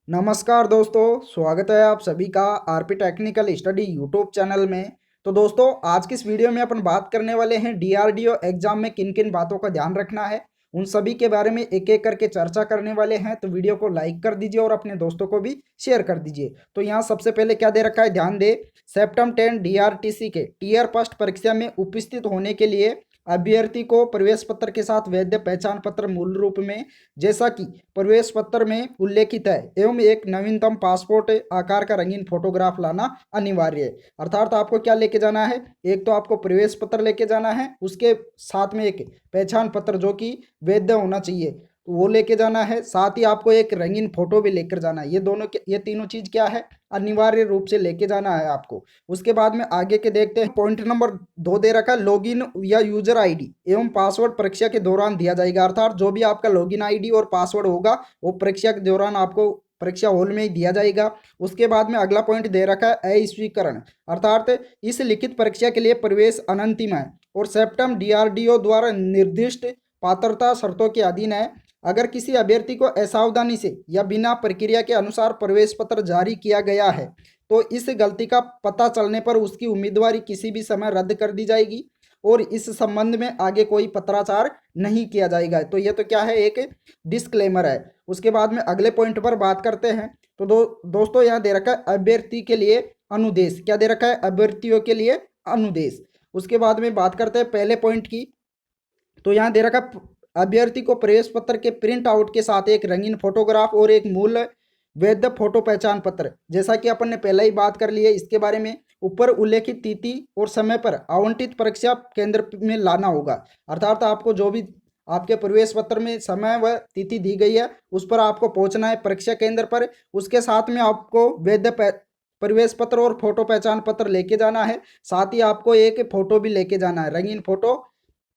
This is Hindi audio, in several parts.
नमस्कार दोस्तों, स्वागत है आप सभी का RP technical study YouTube channel में। तो दोस्तों, आज की इस वीडियो में अपन बात करने वाले हैं डीआरडीओ एग्जाम में किन किन बातों का ध्यान रखना है, उन सभी के बारे में एक एक करके चर्चा करने वाले हैं। तो वीडियो को लाइक कर दीजिए और अपने दोस्तों को भी शेयर कर दीजिए। तो यहाँ सबसे पहले क्या दे रखा है, ध्यान दे। सेप्टेम्बर 10 डीआरटीसी के टीयर फर्स्ट परीक्षा में उपस्थित होने के लिए अभ्यर्थी को प्रवेश पत्र के साथ वैध पहचान पत्र मूल रूप में जैसा कि प्रवेश पत्र में उल्लेखित है एवं एक नवीनतम पासपोर्ट आकार का रंगीन फोटोग्राफ लाना अनिवार्य है। अर्थात आपको क्या लेके जाना है, एक तो आपको प्रवेश पत्र लेके जाना है, उसके साथ में एक पहचान पत्र जो कि वैध होना चाहिए वो लेके जाना है, साथ ही आपको एक रंगीन फोटो भी लेकर जाना है। ये तीनों चीज क्या है, अनिवार्य रूप से लेके जाना है आपको। उसके बाद में आगे के देखते हैं। पॉइंट नंबर 2 दे रखा है, लॉगिन या यूजर आईडी एवं पासवर्ड परीक्षा के दौरान दिया जाएगा। अर्थात जो भी आपका लॉगिन आईडी और पासवर्ड होगा वो परीक्षा के दौरान आपको परीक्षा हॉल में ही दिया जाएगा। उसके बाद में अगला पॉइंट दे रखा है अस्वीकरण, अर्थात इस लिखित परीक्षा के लिए प्रवेश अनंतिम है और सेप्टम डीआरडीओ द्वारा निर्दिष्ट पात्रता शर्तों के अधीन है। अगर किसी अभ्यर्थी को असावधानी से या बिना प्रक्रिया के अनुसार प्रवेश पत्र जारी किया गया है तो इस गलती का पता चलने पर उसकी उम्मीदवारी किसी भी समय रद्द कर दी जाएगी और इस संबंध में आगे कोई पत्राचार नहीं किया जाएगा। तो ये तो क्या है, एक डिस्क्लेमर है। उसके बाद में अगले पॉइंट पर बात करते हैं। तो दोस्तों यहाँ दे रखा है अभ्यर्थी के लिए अनुदेश। क्या दे रखा है, अभ्यर्थियों के लिए अनुदेश। उसके बाद में बात करते हैं पहले पॉइंट की। तो यहाँ दे रखा अभ्यर्थी को प्रवेश पत्र के प्रिंट आउट के साथ एक रंगीन फोटोग्राफ और एक मूल वैध फोटो पहचान पत्र, जैसा कि अपन ने पहले ही बात कर ली है इसके बारे में, ऊपर उल्लेखित तिथि और समय पर आवंटित परीक्षा केंद्र में लाना होगा। अर्थात आपको जो भी आपके प्रवेश पत्र में समय व तिथि दी गई है उस पर आपको पहुंचना है परीक्षा केंद्र पर। उसके साथ में आपको वैध प्रवेश पत्र और फोटो पहचान पत्र लेके जाना है। साथ ही आपको एक फोटो भी लेके जाना है, रंगीन फोटो,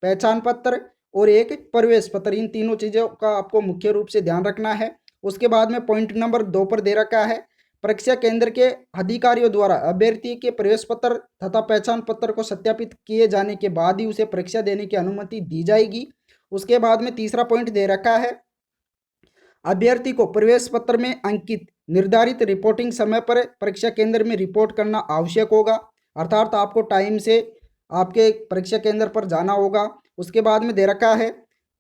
पहचान पत्र और एक प्रवेश पत्र। इन तीनों चीज़ों का आपको मुख्य रूप से ध्यान रखना है। उसके बाद में पॉइंट नंबर 2 पर दे रखा है, परीक्षा केंद्र के अधिकारियों द्वारा अभ्यर्थी के प्रवेश पत्र तथा पहचान पत्र को सत्यापित किए जाने के बाद ही उसे परीक्षा देने की अनुमति दी जाएगी। उसके बाद में तीसरा पॉइंट दे रखा है, अभ्यर्थी को प्रवेश पत्र में अंकित निर्धारित रिपोर्टिंग समय पर परीक्षा केंद्र में रिपोर्ट करना आवश्यक होगा। अर्थात आपको टाइम से आपके परीक्षा केंद्र पर जाना होगा। उसके बाद में दे रखा है,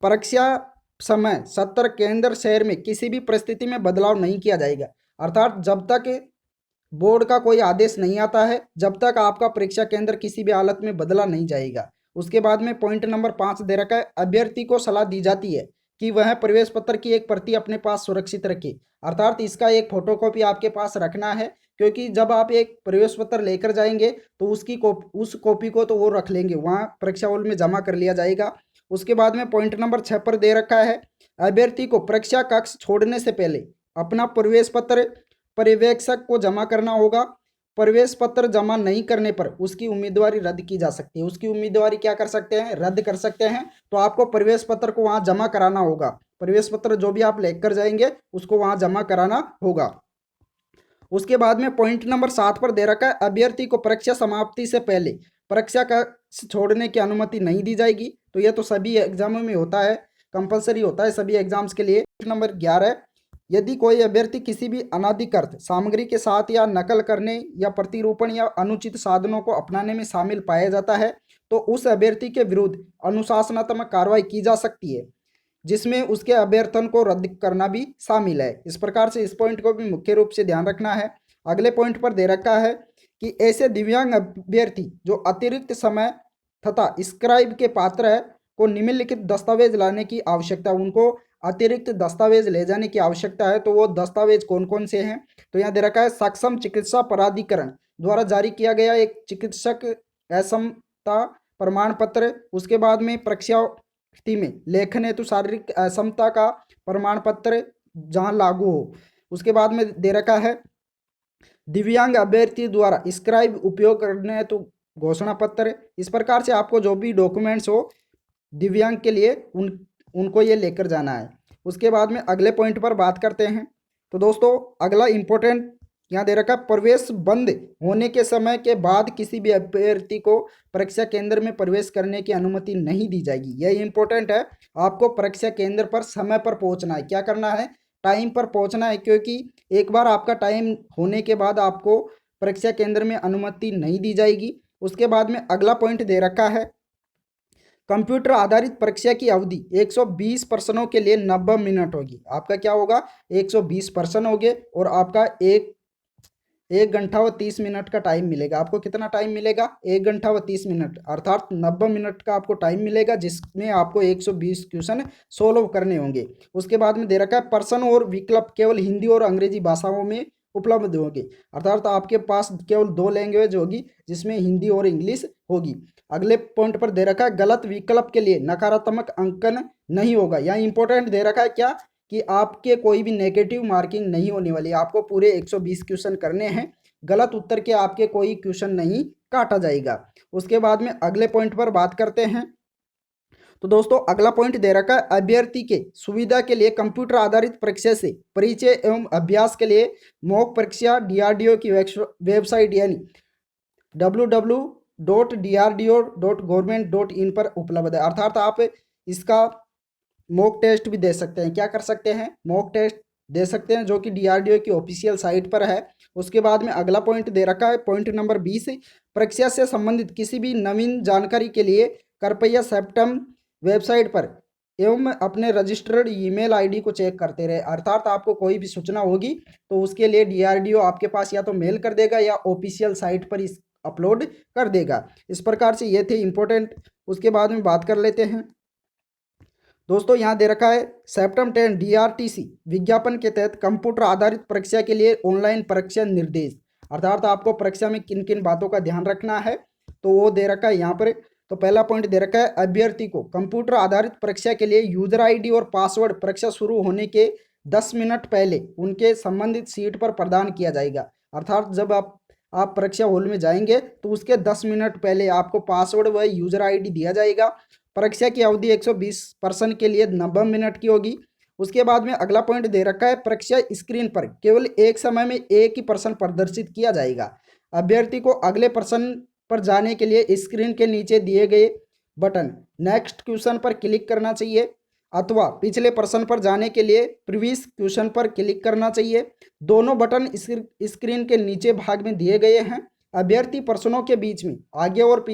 परीक्षा समय सत्र केंद्र शहर में किसी भी परिस्थिति में बदलाव नहीं किया जाएगा। अर्थात जब तक बोर्ड का कोई आदेश नहीं आता है जब तक आपका परीक्षा केंद्र किसी भी हालत में बदला नहीं जाएगा। उसके बाद में पॉइंट नंबर 5 दे रखा है, अभ्यर्थी को सलाह दी जाती है कि वह प्रवेश पत्र की एक प्रति अपने पास सुरक्षित रखे। अर्थात इसका एक फोटोकॉपी आपके पास रखना है, क्योंकि जब आप एक प्रवेश पत्र लेकर जाएंगे तो उस कॉपी को तो वो रख लेंगे, वहाँ परीक्षा हॉल में जमा कर लिया जाएगा। उसके बाद में पॉइंट नंबर 6 पर दे रखा है, अभ्यर्थी को परीक्षा कक्ष छोड़ने से पहले अपना प्रवेश पत्र पर्यवेक्षक को जमा करना होगा। प्रवेश पत्र जमा नहीं करने पर उसकी उम्मीदवारी रद्द की जा सकती है। उसकी उम्मीदवारी क्या कर सकते हैं, रद्द कर सकते हैं। तो आपको प्रवेश पत्र को वहाँ जमा कराना होगा। प्रवेश पत्र जो भी आप लेकर जाएंगे उसको वहाँ जमा कराना होगा। उसके बाद में पॉइंट नंबर 7 पर दे रखा है, अभ्यर्थी को परीक्षा समाप्ति से पहले परीक्षा का छोड़ने की अनुमति नहीं दी जाएगी। तो यह तो सभी एग्जामों में होता है, कंपलसरी होता है सभी एग्जाम्स के लिए। नंबर 11, यदि कोई अभ्यर्थी किसी भी अनाधिकृत सामग्री के साथ या नकल करने या प्रतिरूपण या अनुचित साधनों को अपनाने में शामिल पाया जाता है तो उस अभ्यर्थी के विरुद्ध अनुशासनात्मक कार्रवाई की जा सकती है, जिसमें उसके अभ्यर्थन को रद्द करना भी शामिल है। इस प्रकार से इस पॉइंट को भी मुख्य रूप से ध्यान रखना है। अगले पॉइंट पर दे रखा है कि ऐसे दिव्यांग अभ्यर्थी जो अतिरिक्त समय तथा स्क्राइब के पात्र है को निम्नलिखित दस्तावेज लाने की आवश्यकता, उनको अतिरिक्त दस्तावेज ले जाने की आवश्यकता है। तो वो दस्तावेज कौन कौन से हैं, तो यहाँ दे रखा है, सक्षम चिकित्सा प्राधिकरण द्वारा जारी किया गया एक चिकित्सक असमता प्रमाण पत्र। उसके बाद में परीक्षा में लेखन हेतु शारीरिक असमता का प्रमाण पत्र जहाँ लागू हो। उसके बाद में दे रखा है, दिव्यांग अभ्यर्थी द्वारा स्क्राइब उपयोग करने हेतु घोषणा पत्र। इस प्रकार से आपको जो भी डॉक्यूमेंट्स हो दिव्यांग के लिए उनको ये लेकर जाना है। उसके बाद में अगले पॉइंट पर बात करते हैं। तो दोस्तों अगला इंपॉर्टेंट यहाँ दे रखा, प्रवेश बंद होने के समय के बाद किसी भी अभ्यर्थी को परीक्षा केंद्र में प्रवेश करने की अनुमति नहीं दी जाएगी। यह इंपॉर्टेंट है, आपको परीक्षा केंद्र पर समय पर पहुंचना है। क्या करना है, टाइम पर पहुंचना है, क्योंकि एक बार आपका टाइम होने के बाद आपको परीक्षा केंद्र में अनुमति नहीं दी जाएगी। उसके बाद में अगला पॉइंट दे रखा है, कंप्यूटर आधारित परीक्षा की अवधि 120 प्रश्नों के लिए 90 मिनट होगी। आपका क्या होगा, 120 प्रश्न होंगे और आपका एक घंटा व 30 मिनट का टाइम मिलेगा। आपको कितना टाइम मिलेगा, 1 घंटा व 30 मिनट, अर्थात 90 मिनट का आपको टाइम मिलेगा, जिसमें आपको 120 क्वेश्चन सोल्व करने होंगे। उसके बाद में दे रखा है प्रश्न और विकल्प केवल हिंदी और अंग्रेजी भाषाओं में उपलब्ध होंगे, अर्थात आपके पास केवल 2 लैंग्वेज होगी, जिसमें हिंदी और इंग्लिश होगी। अगले पॉइंट पर दे रखा है गलत विकल्प के लिए नकारात्मक अंकन नहीं होगा। यहाँ इंपॉर्टेंट दे रखा है क्या, कि आपके कोई भी नेगेटिव मार्किंग नहीं होने वाली, आपको पूरे 120 क्वेश्चन करने हैं, गलत उत्तर के आपके कोई क्वेश्चन नहीं काटा जाएगा। उसके बाद में अगले पॉइंट पर बात करते हैं। तो दोस्तों अगला पॉइंट दे रखा है अभ्यर्थी के सुविधा के लिए कंप्यूटर आधारित परीक्षा से परिचय एवं अभ्यास के लिए मॉक परीक्षा डीआरडीओ की वेबसाइट यानी www.drdo.government.in पर उपलब्ध है, अर्थात आप इसका मॉक टेस्ट भी दे सकते हैं। क्या कर सकते हैं, मॉक टेस्ट दे सकते हैं, जो कि डीआरडीओ की ऑफिशियल साइट पर है। उसके बाद में अगला पॉइंट दे रखा है पॉइंट नंबर 20, परीक्षा से संबंधित किसी भी नवीन जानकारी के लिए कृपया सेप्टम वेबसाइट पर एवं अपने रजिस्टर्ड ईमेल आईडी को चेक करते रहे, अर्थात आपको कोई भी सूचना होगी तो उसके लिए डीआरडीओ आपके पास या तो मेल कर देगा या ऑफिशियल साइट पर इस अपलोड कर देगा। इस प्रकार से ये थे इम्पोर्टेंट। उसके बाद में बात कर लेते हैं दोस्तों, यहाँ दे रखा है सेप्टम 10 डीआरटीसी विज्ञापन के तहत कंप्यूटर आधारित परीक्षा के लिए ऑनलाइन परीक्षा निर्देश, अर्थात आपको परीक्षा में किन किन बातों का ध्यान रखना है तो वो दे रखा है यहाँ पर। तो पहला पॉइंट दे रखा है अभ्यर्थी को कंप्यूटर आधारित परीक्षा के लिए यूजर आईडी और पासवर्ड परीक्षा शुरू होने के 10 मिनट पहले उनके संबंधित सीट पर प्रदान किया जाएगा, अर्थात जब आप परीक्षा हॉल में जाएंगे तो उसके 10 मिनट पहले आपको पासवर्ड व यूजर आईडी दिया जाएगा। परीक्षा की अवधि 120 प्रश्न के लिए 90 मिनट की होगी। उसके बाद में अगला पॉइंट दे रखा है परीक्षा स्क्रीन पर केवल एक समय में एक ही प्रश्न प्रदर्शित किया जाएगा। अभ्यर्थी को अगले प्रश्न पर जाने के लिए स्क्रीन के नीचे दिए गए बटन नेक्स्ट क्वेश्चन पर क्लिक करना चाहिए, अथवा पिछले प्रश्न पर जाने के लिए प्रीवियस क्वेश्चन पर क्लिक करना चाहिए। दोनों बटन स्क्रीन के नीचे भाग में दिए गए हैं। अभ्यर्थी प्रश्नों के बीच में आगे और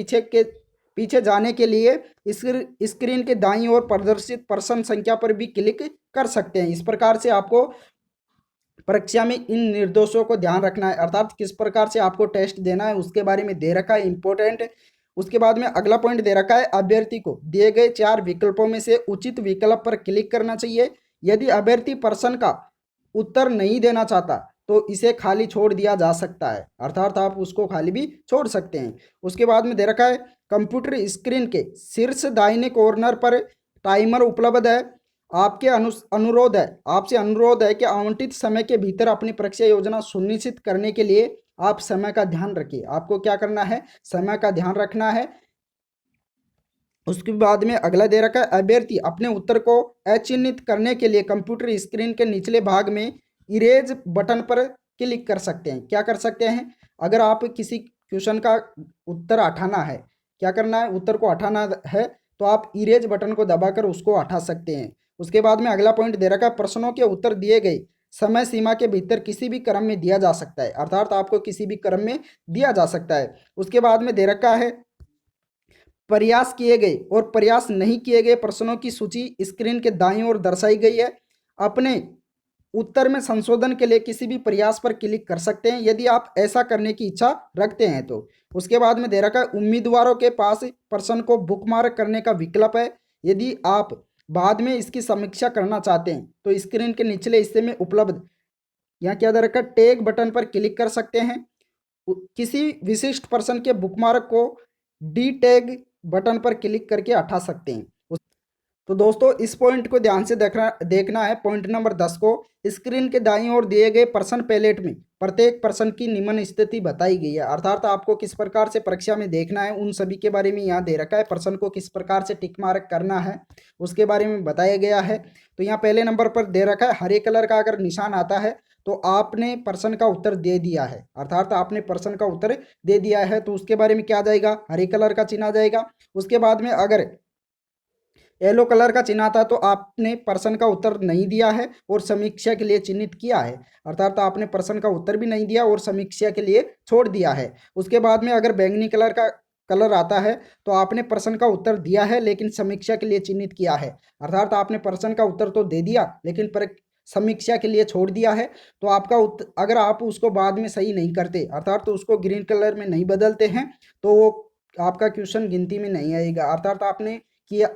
पीछे जाने के लिए स्क्रीन के दाईं ओर प्रदर्शित प्रश्न संख्या पर भी क्लिक कर सकते हैं। इस प्रकार से आपको परीक्षा में इन निर्देशों को ध्यान रखना है, अर्थात किस प्रकार से आपको टेस्ट देना है उसके बारे में दे रखा है इंपॉर्टेंट। उसके बाद में अगला पॉइंट दे रखा है अभ्यर्थी को दिए गए 4 विकल्पों में से उचित विकल्प पर क्लिक करना चाहिए। यदि अभ्यर्थी प्रश्न का उत्तर नहीं देना चाहता तो इसे खाली छोड़ दिया जा सकता है, अर्थात आप उसको खाली भी छोड़ सकते हैं। उसके बाद में दे रखा है कंप्यूटर स्क्रीन के शीर्ष दाहिने कॉर्नर पर टाइमर उपलब्ध है। आपसे अनुरोध है कि आवंटित समय के भीतर अपनी परीक्षा योजना सुनिश्चित करने के लिए आप समय का ध्यान रखिए। आपको क्या करना है, समय का ध्यान रखना है। उसके बाद में अगला दे रखा है अभ्यर्थी अपने उत्तर को अचिन्हित करने के लिए कंप्यूटर स्क्रीन के निचले भाग में इरेज बटन पर क्लिक कर सकते हैं। क्या कर सकते हैं, अगर आप किसी क्वेश्चन का उत्तर हटाना है, क्या करना है, उत्तर को हटाना है तो आप इरेज बटन को दबाकर उसको हटा सकते हैं। उसके बाद में अगला पॉइंट दे रखा है प्रश्नों के उत्तर दिए गए समय सीमा के भीतर किसी भी क्रम में दिया जा सकता है, अर्थात आपको किसी भी क्रम में दिया जा सकता है। उसके बाद में दे रखा है प्रयास किए गए और प्रयास नहीं किए गए प्रश्नों की सूची स्क्रीन के दाईं ओर दर्शाई गई है। अपने उत्तर में संशोधन के लिए किसी भी प्रयास पर क्लिक कर सकते हैं यदि आप ऐसा करने की इच्छा रखते हैं तो। उसके बाद में दे रखा है उम्मीदवारों के पास प्रश्न को बुकमार्क करने का विकल्प है। यदि आप बाद में इसकी समीक्षा करना चाहते हैं तो स्क्रीन के निचले हिस्से में उपलब्ध यहाँ क्या दे रखा है टैग बटन पर क्लिक कर सकते हैं। किसी विशिष्ट प्रश्न के बुकमार्क को डी टैग बटन पर क्लिक करके हटा सकते हैं। तो दोस्तों इस पॉइंट को ध्यान से देखना है। पॉइंट नंबर 10 को स्क्रीन के दाईं ओर दिए गए प्रश्न पैलेट में प्रत्येक प्रश्न की निम्न स्थिति बताई गई है, अर्थात आपको किस प्रकार से परीक्षा में देखना है उन सभी के बारे में यहाँ दे रखा है। प्रश्न को किस प्रकार से टिक मार्क करना है उसके बारे में बताया गया है। तो यहाँ पहले नंबर पर दे रखा है हरे कलर का अगर निशान आता है तो आपने प्रश्न का उत्तर दे दिया है, अर्थात आपने प्रश्न का उत्तर दे दिया है तो उसके बारे में क्या आ जाएगा, हरे कलर का चिन्ह आ जाएगा। उसके बाद में अगर येलो कलर का चिन्ह आता है तो आपने प्रश्न का उत्तर नहीं दिया है और समीक्षा के लिए चिन्हित किया है, अर्थात आपने प्रश्न का उत्तर भी नहीं दिया और समीक्षा के लिए छोड़ दिया है। उसके बाद में अगर बैंगनी कलर का कलर आता है तो आपने प्रश्न का उत्तर दिया है लेकिन समीक्षा के लिए चिन्हित किया है, अर्थात आपने प्रश्न का उत्तर तो दे दिया लेकिन समीक्षा के लिए छोड़ दिया है। तो आपका अगर आप उसको बाद में सही नहीं करते, अर्थात तो उसको ग्रीन कलर में नहीं बदलते हैं, तो वो आपका क्वेश्चन गिनती में नहीं आएगा, अर्थात आपने किया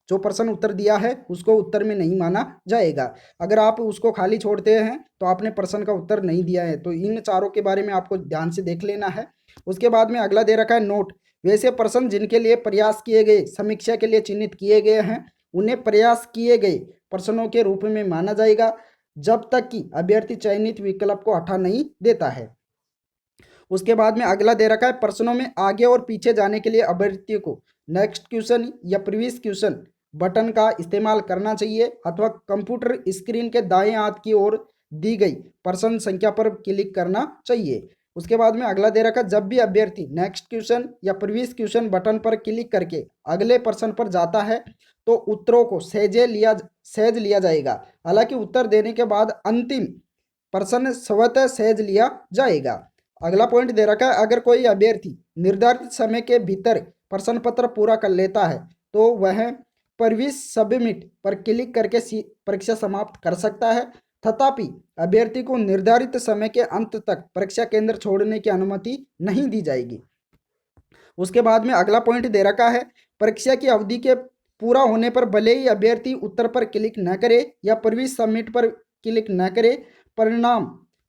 जो प्रश्न उत्तर दिया है उसको उत्तर में नहीं माना जाएगा। अगर आप उसको खाली छोड़ते हैं तो आपने प्रश्न का उत्तर नहीं दिया है। तो इन चारों के बारे में आपको ध्यान से देख लेना है। उसके बाद में अगला दे रखा है नोट। वैसे प्रश्न जिनके लिए प्रयास किए गए समीक्षा के लिए चिन्हित किए गए हैं उन्हें प्रयास किए गए प्रश्नों के रूप में माना जाएगा जब तक कि अभ्यर्थी चयनित विकल्प को हटा नहीं देता है। उसके बाद में अगला दे रखा है प्रश्नों में आगे और पीछे जाने के लिए अभ्यर्थी को नेक्स्ट क्वेश्चन या प्रीवियस क्वेश्चन बटन का इस्तेमाल करना चाहिए अथवा कंप्यूटर स्क्रीन के दाएं हाथ की ओर दी गई प्रश्न संख्या पर क्लिक करना चाहिए। उसके बाद में अगला दे रखा जब भी अभ्यर्थी नेक्स्ट क्वेश्चन या प्रीवियस क्वेश्चन बटन पर क्लिक करके अगले प्रश्न पर जाता है तो उत्तरों को सहज लिया जाएगा, हालांकि उत्तर देने के बाद अंतिम प्रश्न स्वतः सहज लिया जाएगा। अगला पॉइंट दे रखा है अगर कोई अभ्यर्थी निर्धारित समय के भीतर प्रश्न पत्र पूरा कर लेता है तो वह प्रीवियस सबमिट पर क्लिक करके परीक्षा समाप्त कर सकता है, तथापि अभ्यर्थी को निर्धारित समय के अंत तक परीक्षा केंद्र छोड़ने की अनुमति नहीं दी जाएगी। उसके बाद में अगला पॉइंट दे रखा है परीक्षा की अवधि के पूरा होने पर भले ही अभ्यर्थी उत्तर पर क्लिक न करे या प्रीवियस सबमिट पर क्लिक न करे, परिणाम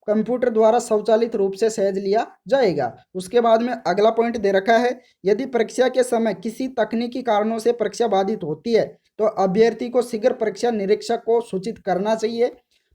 कंप्यूटर द्वारा स्वचालित रूप से सहज लिया जाएगा। उसके बाद में अगला पॉइंट दे रखा है यदि परीक्षा के समय किसी तकनीकी कारणों से परीक्षा बाधित होती है तो अभ्यर्थी को शीघ्र परीक्षा निरीक्षक को सूचित करना चाहिए।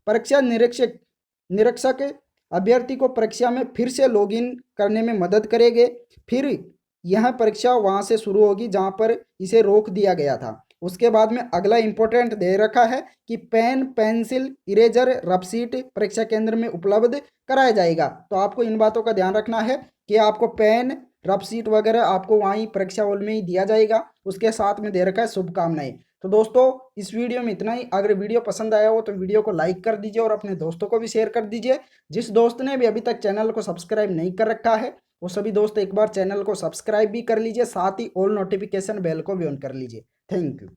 परीक्षा निरीक्षक अभ्यर्थी को परीक्षा में फिर से लॉगिन करने में मदद करेंगे, फिर यह परीक्षा वहां से शुरू होगी जहां पर इसे रोक दिया गया था। उसके बाद में अगला इंपॉर्टेंट दे रखा है कि pen, pencil, eraser, rough sheet परीक्षा केंद्र में उपलब्ध कराया जाएगा। तो आपको इन बातों का ध्यान रखना है कि आपको पेन, रफ शीट वगैरह आपको वहीं परीक्षा हॉल में ही दिया जाएगा। उसके साथ में दे रखा है शुभकामनाएं। तो दोस्तों इस वीडियो में इतना ही। अगर वीडियो पसंद आया हो तो वीडियो को लाइक कर दीजिए और अपने दोस्तों को भी शेयर कर दीजिए। जिस दोस्त ने भी अभी तक चैनल को सब्सक्राइब नहीं कर रखा है वो सभी दोस्त एक बार चैनल को सब्सक्राइब भी कर लीजिए, साथ ही ऑल नोटिफिकेशन बेल को भी ऑन कर लीजिए। Thank you.